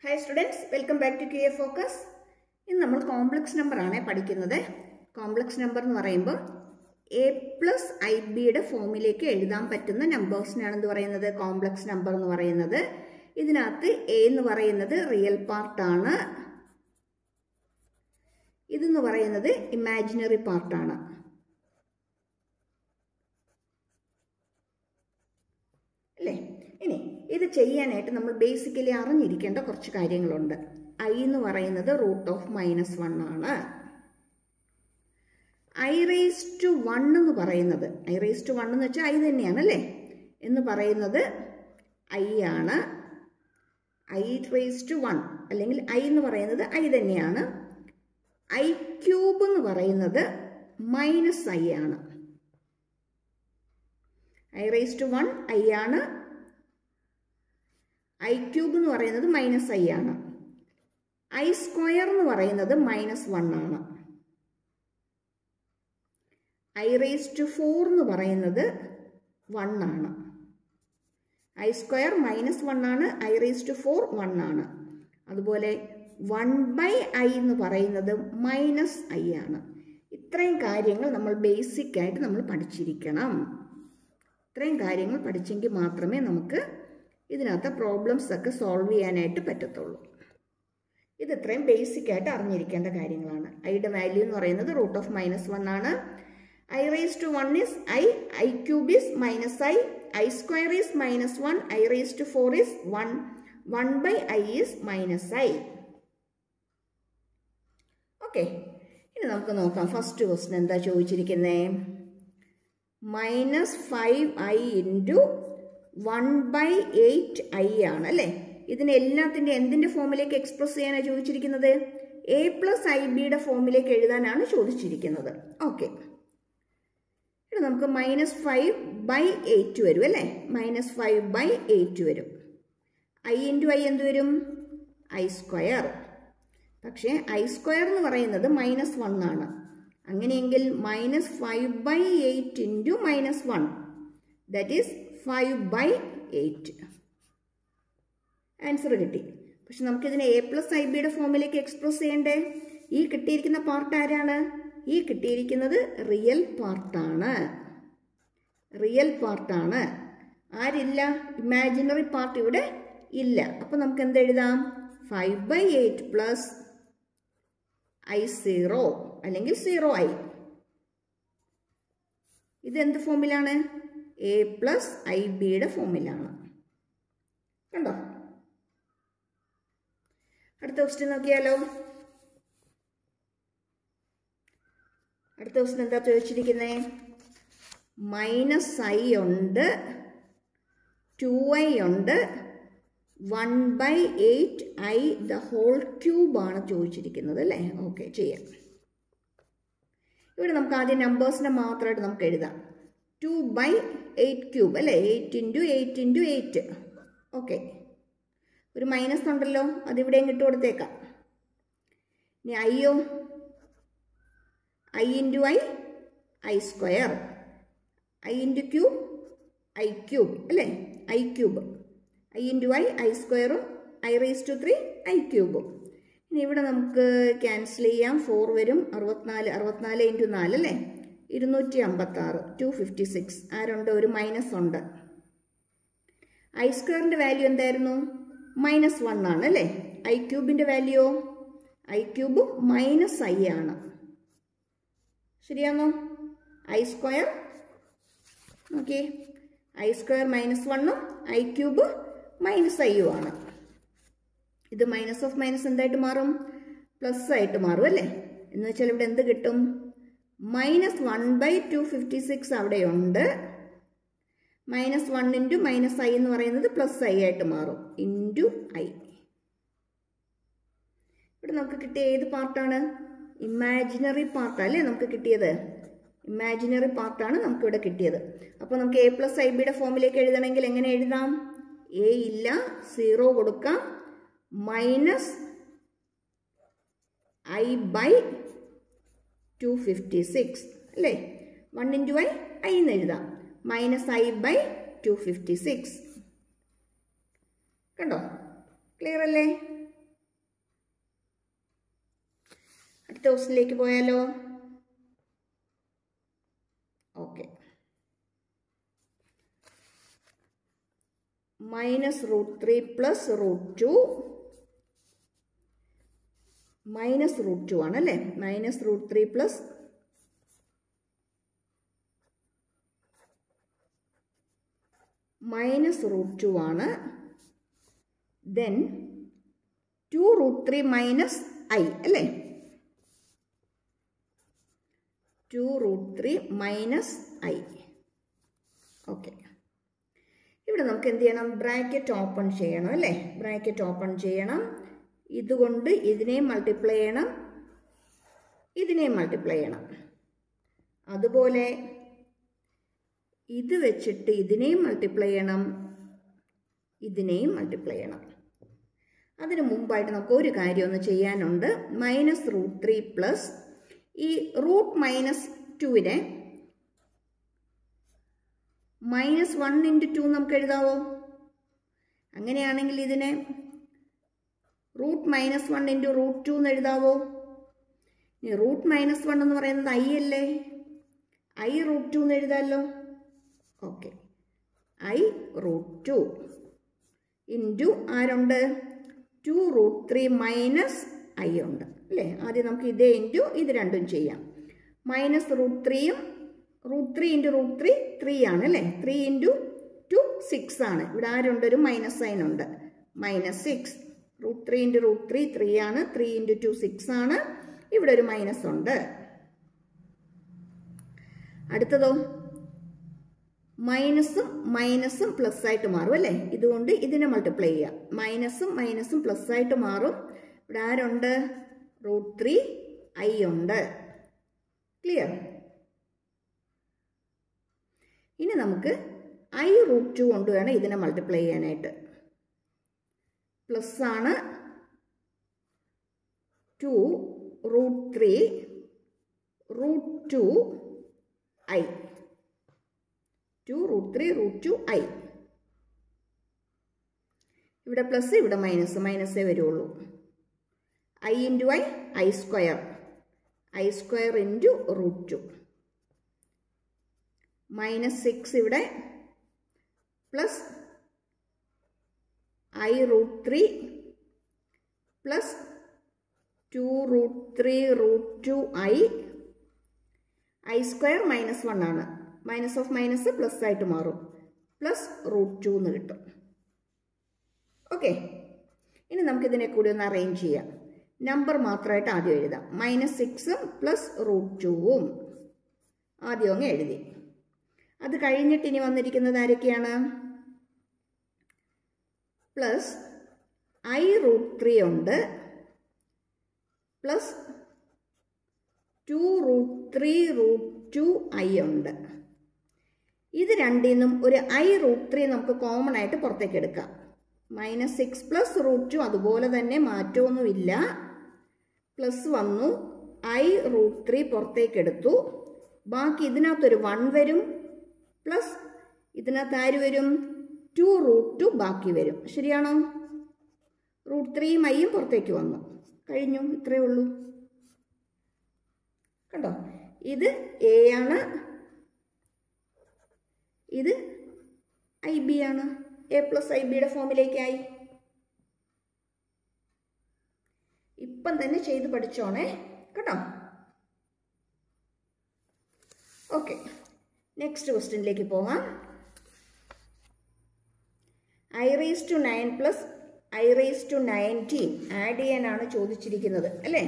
Hi students, welcome back to QA Focus. In we complex number complex number a plus ib formula numbers complex number a real part imaginary part this is basically I is root of minus 1. I raised to 1 I raised to 1 is I I raised to 1 I cube minus I raised to 1 I cube minus I square minus 1 I raised to 4 1 I square minus 1 I raised to 4 1 അതുപോലെ 1 by I minus I ഇത്രയും കാര്യങ്ങൾ നമ്മൾ basic ആയിട്ട് നമ്മൾ പഠിച്ചിരിക്കണം. ഇത്രയും കാര്യങ്ങൾ പഠിച്ചെങ്കിൽ മാത്രമേ നമുക്ക് ഇതിനകത്തെ പ്രോബ്ലംസ് ഒക്കെ സോൾവ് ചെയ്യാനായിട്ട് പറ്റത്തുള്ളൂ. ഇത് ഇത്രയും ബേസിക് ആയിട്ട് അറിഞ്ഞിരിക്കേണ്ട കാര്യങ്ങളാണ്. ഐയുടെ വാല്യൂ എന്ന് പറയുന്നത് റൂട്ട് ഓഫ് മൈനസ് 1 ആണ്. I raised to 1 is I cube is minus I square is minus 1, I raised to 4 is 1 by I is minus I. Okay. ഇനി നമുക്ക് നോക്കാം. ഫസ്റ്റ് ക്വസ്റ്റ്യൻ എന്താ ചോദിച്ചിരിക്കുന്നത്? minus 5I into 1 by 8I ആണ് അല്ലേ? ഇതിനെ എല്ലാത്തിൻ്റെ എന്തിൻ്റെ ഫോമിലേക്ക് എക്സ്പ്രസ് ചെയ്യാനാണ് ചോദിച്ചിരിക്കുന്നത്? A plus IBയുടെ ഫോമിലേക്ക് എഴുതാനാണ് ചോദിച്ചിരിക്കുന്നത്. ഓക്കെ, ഇവിടെ നമുക്ക് minus 5 by 8 വരും അല്ലേ? minus 5 by 8 വരും. I into I എന്ത് വരും? I square. പക്ഷേ I square എന്ന് പറയുന്നത് minus 1 ആണ്. അങ്ങനെയെങ്കിൽ minus 5 by 8 into minus 1. That is 5 by 8. Answer കിട്ടി. പക്ഷെ നമുക്കിതിനെ A plus IBയുടെ ഫോമിലേക്ക് എക്സ്പ്രസ് ചെയ്യണ്ടേ? ഈ കിട്ടിയിരിക്കുന്ന പാർട്ട് ആരാണ്? ഈ കിട്ടിയിരിക്കുന്നത് റിയൽ പാർട്ടാണ്. റിയൽ പാർട്ടാണ്. ആരില്ല? ഇമാജിനറി പാർട്ട് ഇവിടെ ഇല്ല. അപ്പോൾ നമുക്ക് എന്ത് എഴുതാം? 5 by 8 plus I0 അല്ലെങ്കിൽ 0I. ഇതെന്ത് ഫോമിലാണ്? A plus IBയുടെ ഫോമിലാണ്. കണ്ടോ? അടുത്ത ക്വസ്റ്റ്യൻ നോക്കിയാലോ. അടുത്ത ക്വസ്റ്റ്യൻ എന്താ ചോദിച്ചിരിക്കുന്നത്? മൈനസ് I ഉണ്ട്, 2I ഉണ്ട്, 1 by 8I the whole cube ആണ് ചോദിച്ചിരിക്കുന്നത് അല്ലേ? ഓക്കെ, ചെയ്യാം. ഇവിടെ നമുക്ക് ആദ്യം നമ്പേഴ്സിനെ മാത്രമായിട്ട് നമുക്ക് എഴുതാം. 2 by 8 ക്യൂബ് അല്ലേ? 8 into 8 into 8. ഓക്കെ, ഒരു മൈനസ് ഉണ്ടല്ലോ, അതിവിടെയും ഇട്ട് കൊടുത്തേക്കാം. ഇനി അയ്യോ, I into I square, I into cube, I cube അല്ലേ? I cube, I into I square, I raised to 3, I cube. ഇനി ഇവിടെ നമുക്ക് ക്യാൻസൽ ചെയ്യാം. 4 വരും, 64 into 4 അല്ലേ? 256, 256. ആരുണ്ട്? ഒരു മൈനസ് ഉണ്ട്. I സ്ക്വയറിൻ്റെ വാല്യൂ എന്തായിരുന്നു? മൈനസ് 1 ആണ് അല്ലേ? I ക്യൂബിൻ്റെ value, I cube minus I ആണ്. ശരിയാണോ? I square okay, I square minus 1 I cube minus I ആണ്. ഇത് മൈനസ് ഓഫ് മൈനസ് എന്തായിട്ട് മാറും? പ്ലസ് ആയിട്ട് മാറും അല്ലേ? എന്ന് വെച്ചാൽ ഇവിടെ എന്ത് കിട്ടും? മൈനസ് 1 by 256 അവിടെയുണ്ട്. മൈനസ് 1 ഇൻറ്റു മൈനസ് I എന്ന് പറയുന്നത് പ്ലസ് I ആയിട്ട് മാറും, ഇൻറ്റു I. ഇവിടെ നമുക്ക് കിട്ടിയ ഏത് പാർട്ടാണ്? ഇമാജിനറി പാർട്ടല്ലേ നമുക്ക് കിട്ടിയത്? ഇമാജിനറി പാർട്ടാണ് നമുക്കിവിടെ കിട്ടിയത്. അപ്പോൾ നമുക്ക് A plus IBയുടെ ഫോമിലേക്ക് എഴുതണമെങ്കിൽ എങ്ങനെ എഴുതാം? A ഇല്ല, 0 കൊടുക്കാം, മൈനസ് I by 256 അല്ലേ? 1 into I എന്ന് എഴുതാം, മൈനസ് I by 256. കണ്ടോ? ക്ലിയർ അല്ലേ? അടുത്ത ക്വസ്റ്റ്യനിലേക്ക് പോയാലോ? ഓക്കെ. -√3 + √2 -√2 ആണല്ലേ. -√3 + -√2 ആണ്. ദെൻ 2√3 - i അല്ലേ. 2√3 - i. ഓക്കെ. ഇവിടെ നമുക്ക് എന്ത് ചെയ്യണം? ബ്രാക്കറ്റ് ഓപ്പൺ ചെയ്യണം അല്ലേ. ബ്രാക്കറ്റ് ഓപ്പൺ ചെയ്യണം. ഇതുകൊണ്ട് ഇതിനെയും മൾട്ടിപ്ലൈ ചെയ്യണം, ഇതിനെയും മൾട്ടിപ്ലൈ ചെയ്യണം. അതുപോലെ ഇത് വെച്ചിട്ട് ഇതിനെയും മൾട്ടിപ്ലൈ ചെയ്യണം, ഇതിനെയും മൾട്ടിപ്ലൈ ചെയ്യണം. അതിന് മുമ്പായിട്ട് നമുക്ക് ഒരു കാര്യം ഒന്ന് ചെയ്യാനുണ്ട്. -√3 പ്ലസ് ഈ √-2നെ -1 × 2 നമുക്ക് എഴുതാവോ? അങ്ങനെയാണെങ്കിൽ ഇതിനെ √-1 × √2 എന്ന് എഴുതാവോ? ഇനി √-1 എന്ന് പറയുന്നത് i അല്ലേ. i √2 എന്ന് എഴുതാമല്ലോ. ഓക്കെ. i √2 ഇൻറ്റു ആരുണ്ട്? 2√3 - i ഉണ്ട് അല്ലേ. ആദ്യം നമുക്ക് ഇതേ ഇൻറ്റു ഇത് രണ്ടും ചെയ്യാം. -√3യും √3 × √3 3 ആണ് അല്ലേ. 3 × 2 6 ആണ്. ഇവിടെ ആരുണ്ട്? ഒരു മൈനസ് സൈൻ ഉണ്ട്. -6. √3 × √3 3 ആണ്. 3 × 2 6 ആണ്. ഇവിടെ ഒരു മൈനസ് ഉണ്ട്. അടുത്തതോ മൈനസും പ്ലസ് ആയിട്ട് മാറും അല്ലേ. ഇതുകൊണ്ട് ഇതിനെ മൾട്ടിപ്ലൈ ചെയ്യാം. മൈനസും പ്ലസ് ആയിട്ട് മാറും. ഇവിടെ ആരുണ്ട്? √3 i ഉണ്ട്. ക്ലിയർ? ഇനി നമുക്ക് i √2 കൊണ്ട് വേണം ഇതിനെ മൾട്ടിപ്ലൈ ചെയ്യാനായിട്ട്. പ്ലസ് ആണ് 2√3 √2 i. 2√3 √2 i. ഇവിടെ പ്ലസ് ഇവിടെ മൈനസേ വരുള്ളൂ. i × i i square. i square into √2. -6 ഇവിടെ plus i √3 plus 2√3 √2 i. i square -1 ആണ്. മൈനസ് ഓഫ് മൈനസ് പ്ലസ് ആയിട്ട് മാറും. പ്ലസ് √2 എന്ന് കിട്ടും. ഓക്കെ. ഇനി നമുക്കിതിനെ കൂടി ഒന്ന് അറേഞ്ച് ചെയ്യാം. നമ്പർ മാത്രമായിട്ട് ആദ്യം എഴുതാം. -6ഉം പ്ലസ് √2ഉം ആദ്യം അങ്ങ് എഴുതി. അത് കഴിഞ്ഞിട്ട് ഇനി വന്നിരിക്കുന്നത് ആരൊക്കെയാണ്? പ്ലസ് i √3 ഉണ്ട്, പ്ലസ് 2√3 √2 i ഉണ്ട്. ഇത് രണ്ടിൽ നിന്നും ഒരു i √3 നമുക്ക് കോമൺ ആയിട്ട് പുറത്തേക്ക് എടുക്കാം. -6 പ്ലസ് √2 അതുപോലെ തന്നെ മാറ്റമൊന്നുമില്ല. പ്ലസ് വന്നു, i √3 പുറത്തേക്ക് എടുത്തു. ബാക്കി ഇതിനകത്തൊരു 1 വരും. പ്ലസ് ഇതിനകത്ത് ആര് വരും? 2√2 ബാക്കി വരും. ശരിയാണോ? √3യും iയും പുറത്തേക്ക് വന്നു. കഴിഞ്ഞു. ഇത്രയേ ഉള്ളൂ. കണ്ടോ? ഇത് a ആണ്, ഇത് ib ആണ്. a + ib ഫോമിലേക്കായി. ഇപ്പം തന്നെ ചെയ്ത് പഠിച്ചോണേ കേട്ടോ. ഓക്കെ, നെക്സ്റ്റ് ക്വസ്റ്റ്യനിലേക്ക് പോകാം. i⁻9 പ്ലസ് i⁻19 ആഡ് ചെയ്യാനാണ് ചോദിച്ചിരിക്കുന്നത് അല്ലേ.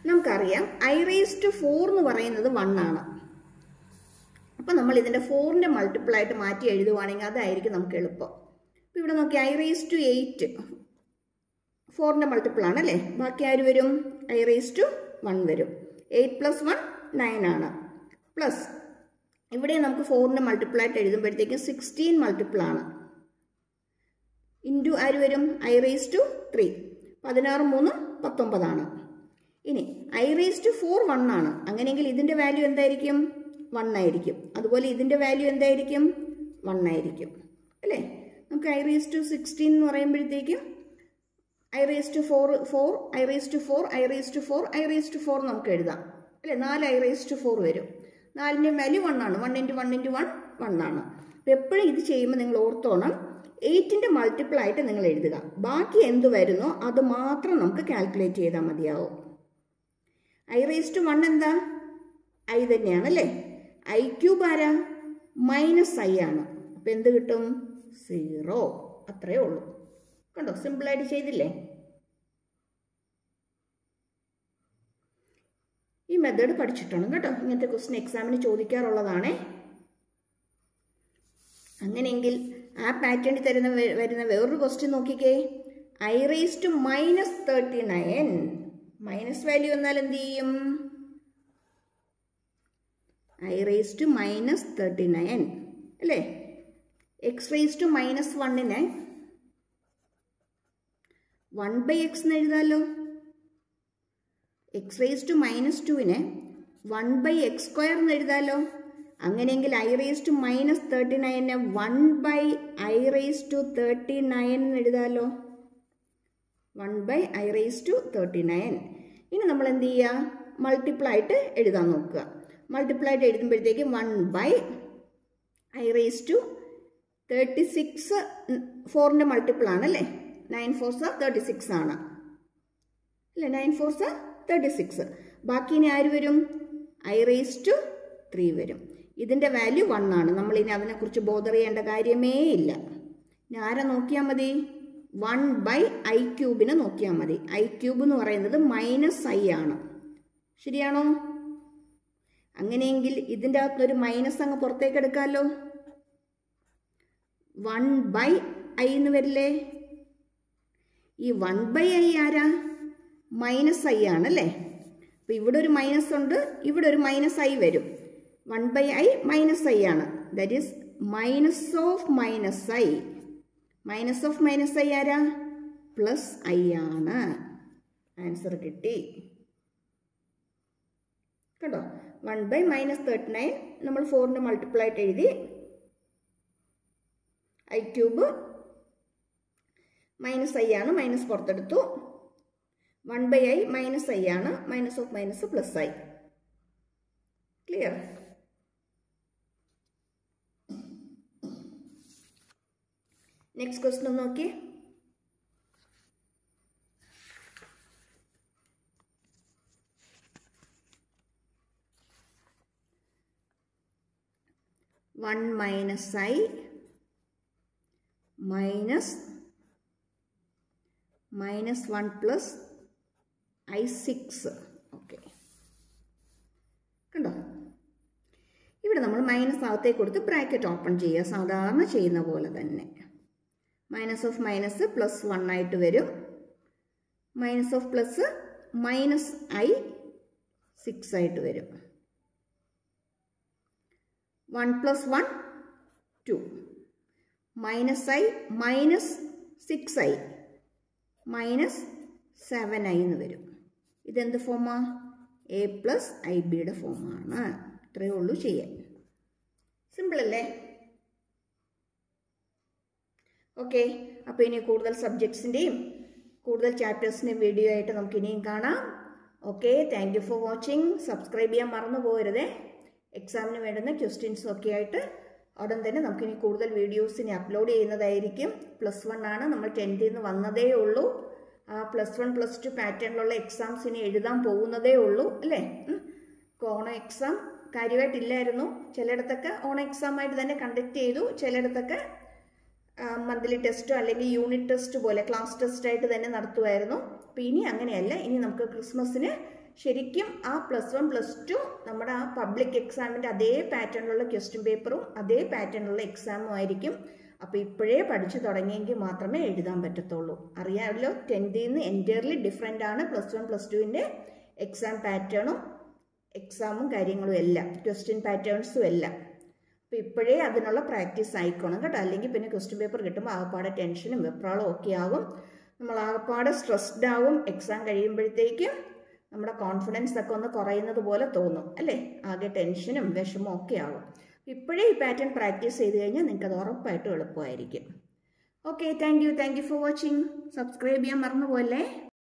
നമുക്കറിയാം i⁴ എന്ന് പറയുന്നത് 1 ആണ്. അപ്പം നമ്മൾ ഇതിൻ്റെ 4ന്റെ മൾട്ടിപ്പിൾ ആയിട്ട് മാറ്റി എഴുതുവാണെങ്കിൽ അതായിരിക്കും നമുക്ക് എളുപ്പം. അപ്പം ഇവിടെ നോക്കി i⁸ 4ന്റെ മൾട്ടിപ്പിൾ ആണല്ലേ. ബാക്കി ആര് വരും? i⁻1 വരും. 8 + 1 9 ആണ്. പ്ലസ് ഇവിടെ നമുക്ക് 4ന്റെ മൾട്ടിപ്പിൾ ആയിട്ട് എഴുതുമ്പോഴത്തേക്കും 16 മൾട്ടിപ്പിൾ ആണ്. ഇൻറ്റു ആര് വരും? i⁻3 16 3 19 ആണ്. ഇനി i⁻4 1 ആണ്. അങ്ങനെയെങ്കിൽ ഇതിൻ്റെ വാല്യൂ എന്തായിരിക്കും? 1 ആയിരിക്കും. അതുപോലെ ഇതിൻ്റെ വാല്യൂ എന്തായിരിക്കും? 1 ആയിരിക്കും അല്ലേ? നമുക്ക് I raised to 16 എന്ന് പറയുമ്പോഴത്തേക്കും I raised to 4, 4, I raised to 4, I raised to 4, I raised to 4 നമുക്ക് എഴുതാം അല്ലേ? 4 I raised to 4 വരും. 4ൻ്റെ വാല്യൂ 1 ആണ്. 1 × 1 × 1 1 ആണ്. അപ്പോൾ എപ്പോഴും ഇത് ചെയ്യുമ്പോൾ നിങ്ങൾ ഓർത്തോണം 8ൻ്റെ മൾട്ടിപ്പിൾ ആയിട്ട് നിങ്ങൾ എഴുതുക. ബാക്കി എന്ത് വരുന്നോ അത് മാത്രം നമുക്ക് കാൽക്കുലേറ്റ് ചെയ്താൽ മതിയാവും. I raised to 1 എന്താ? I തന്നെയാണ് അല്ലേ? I ക്യൂബ് ആരാ? -I ആണ്. അപ്പോൾ എന്ത് കിട്ടും? 0. അത്രയേ ഉള്ളൂ. കണ്ടോ, സിമ്പിളായിട്ട് ചെയ്തില്ലേ? ഈ മെത്തേഡ് പഠിച്ചിട്ടാണ് കേട്ടോ. ഇങ്ങനത്തെ ക്വസ്റ്റ്യൻ എക്സാമിന് ചോദിക്കാറുള്ളതാണേ. അങ്ങനെയെങ്കിൽ ആ പാറ്റേണിൽ വരുന്ന വേറൊരു ക്വസ്റ്റ്യൻ നോക്കിക്കേ. I raised to -39. Minus value എന്നാൽ എന്ത് ചെയ്യും? I raised to -39 അല്ലേ? X raised to -1നെ 1/x എന്ന് എഴുതാമല്ലോ. X raised to -2നെ 1/x² എന്ന് എഴുതാമല്ലോ. അങ്ങനെയെങ്കിൽ I raised to -39നെ 1/I raised to 39 എന്ന് എഴുതാമല്ലോ. 1/I raised to 39. ഇനി നമ്മൾ എന്ത് ചെയ്യുക? മൾട്ടിപ്പിൾ ആയിട്ട് എഴുതാൻ നോക്കുക. മൾട്ടിപ്പിൾ ആയിട്ട് എഴുതുമ്പോഴത്തേക്കും 1/I raised to 36 4ൻ്റെ മൾട്ടിപ്പിൾ ആണല്ലേ? 9 4s 36 ആണ് അല്ലേ? 9 4s 36. ബാക്കി ഇനി ആര് വരും? I raised to 3 വരും. ഇതിൻ്റെ വാല്യൂ 1 ആണ്. നമ്മളിനി അതിനെക്കുറിച്ച് ബോധർ ചെയ്യേണ്ട കാര്യമേ ഇല്ല. ഇനി ആരെ നോക്കിയാൽ മതി? 1/I ക്യൂബിനെ നോക്കിയാൽ മതി. I ക്യൂബ് എന്ന് പറയുന്നത് -I ആണ്. ശരിയാണോ? അങ്ങനെയെങ്കിൽ ഇതിൻ്റെ അകത്തൊരു മൈനസ് അങ്ങ് പുറത്തേക്ക് എടുക്കാമല്ലോ. 1/I എന്ന് വരില്ലേ? ഈ 1/I ആരാ? -I ആണല്ലേ? അപ്പോൾ ഇവിടെ ഒരു മൈനസ് ഉണ്ട്, ഇവിടെ ഒരു -I വരും. 1/I -I ആണ്. That is -I. -I ആരാ? +I ആണ്. ആൻസർ കിട്ടി. കേട്ടോ? 1/-39 നമ്മൾ 4ൻ്റെ മൾട്ടിപ്പിൾ ആയിട്ട് എഴുതി. I ക്യൂബ് -I ആണ്, മൈനസ് പുറത്തെടുത്തു. 1/I -I ആണ്, -+I. ക്ലിയർ? നെക്സ്റ്റ് ക്വസ്റ്റ്യൻ നോക്കി. -I -1+I6. ഓക്കെ, കണ്ടോ? ഇവിടെ നമ്മൾ മൈനസ് അകത്തേക്ക് കൊടുത്ത് ബ്രാക്കറ്റ് ഓപ്പൺ ചെയ്യുക, സാധാരണ ചെയ്യുന്ന പോലെ തന്നെ. -+1 ആയിട്ട് വരും. -+-I 6 ആയിട്ട് വരും. 1+1 2. -I -6I -7I എന്ന് വരും. ഇതെന്ത് ഫോമാ? A+IBയുടെ ഫോമാണ്. ഇത്രയേ ഉള്ളൂ ചെയ്യാൻ. സിമ്പിൾ അല്ലേ? ഓക്കെ, അപ്പോൾ ഇനി കൂടുതൽ സബ്ജക്ട്സിൻ്റെയും കൂടുതൽ ചാപ്റ്റേഴ്സിൻ്റെയും വീഡിയോ ആയിട്ട് നമുക്ക് ഇനിയും കാണാം. Okay, thank you for watching. Subscribe ചെയ്യാൻ മറന്നു പോകരുതേ. എക്സാമിന് വേണ്ടുന്ന ക്വസ്റ്റ്യൻസും ഒക്കെ ആയിട്ട് ഉടൻ തന്നെ നമുക്കിനി കൂടുതൽ വീഡിയോസിന് അപ്ലോഡ് ചെയ്യുന്നതായിരിക്കും. +1 ആണ്, നമ്മൾ 10th നിന്ന് വന്നതേ ഉള്ളൂ. ആ +1 +2 പാറ്റേണിലുള്ള എക്സാംസ് ഇനി എഴുതാൻ പോകുന്നതേ ഉള്ളൂ അല്ലേ? ഓണം എക്സാം കാര്യമായിട്ടില്ലായിരുന്നു. ചിലയിടത്തൊക്കെ ഓണം എക്സാമായിട്ട് തന്നെ കണ്ടക്ട് ചെയ്തു, ചിലയിടത്തൊക്കെ മന്ത്ലി ടെസ്റ്റോ അല്ലെങ്കിൽ യൂണിറ്റ് ടെസ്റ്റ് പോലെ ക്ലാസ് ടെസ്റ്റായിട്ട് തന്നെ നടത്തുമായിരുന്നു. അപ്പോൾ ഇനി അങ്ങനെയല്ല. ഇനി നമുക്ക് ക്രിസ്മസിന് ശരിക്കും ആ +1 +2 നമ്മുടെ ആ പബ്ലിക് എക്സാമിൻ്റെ അതേ പാറ്റേണിലുള്ള ക്വസ്റ്റ്യൻ പേപ്പറും അതേ പാറ്റേണിലുള്ള എക്സാമും ആയിരിക്കും. അപ്പോൾ ഇപ്പോഴേ പഠിച്ചു തുടങ്ങിയെങ്കിൽ മാത്രമേ എഴുതാൻ പറ്റത്തുള്ളൂ. അറിയാമല്ലോ, 10th നിന്ന് എൻറ്റയർലി ഡിഫറെൻ്റ് ആണ് +1 +2ൻ്റെ എക്സാം പാറ്റേണും എക്സാമും കാര്യങ്ങളും എല്ലാം, ക്വസ്റ്റ്യൻ പാറ്റേൺസും എല്ലാം. അപ്പോൾ ഇപ്പോഴേ അതിനുള്ള പ്രാക്ടീസ് ആയിക്കോണം കേട്ടോ. അല്ലെങ്കിൽ പിന്നെ ക്വസ്റ്റ്യൻ പേപ്പർ കിട്ടുമ്പോൾ ആകപ്പാടെ ടെൻഷനും വെപ്രാളും ഒക്കെ ആകും. നമ്മൾ ആകപ്പാടെ സ്ട്രെസ്ഡ് ആകും. എക്സാം കഴിയുമ്പോഴത്തേക്കും നമ്മുടെ കോൺഫിഡൻസ് ഒക്കെ ഒന്ന് കുറയുന്നത് പോലെ തോന്നും അല്ലേ? ആകെ ടെൻഷനും വിഷമവും ഒക്കെ ആകും. ഇപ്പോഴേ ഈ പാറ്റേൺ പ്രാക്ടീസ് ചെയ്ത് കഴിഞ്ഞാൽ നിങ്ങൾക്ക് അത് ഉറപ്പായിട്ടും എളുപ്പമായിരിക്കും. Okay, thank you for watching. Subscribe ചെയ്യാൻ മറന്നുപോലെ.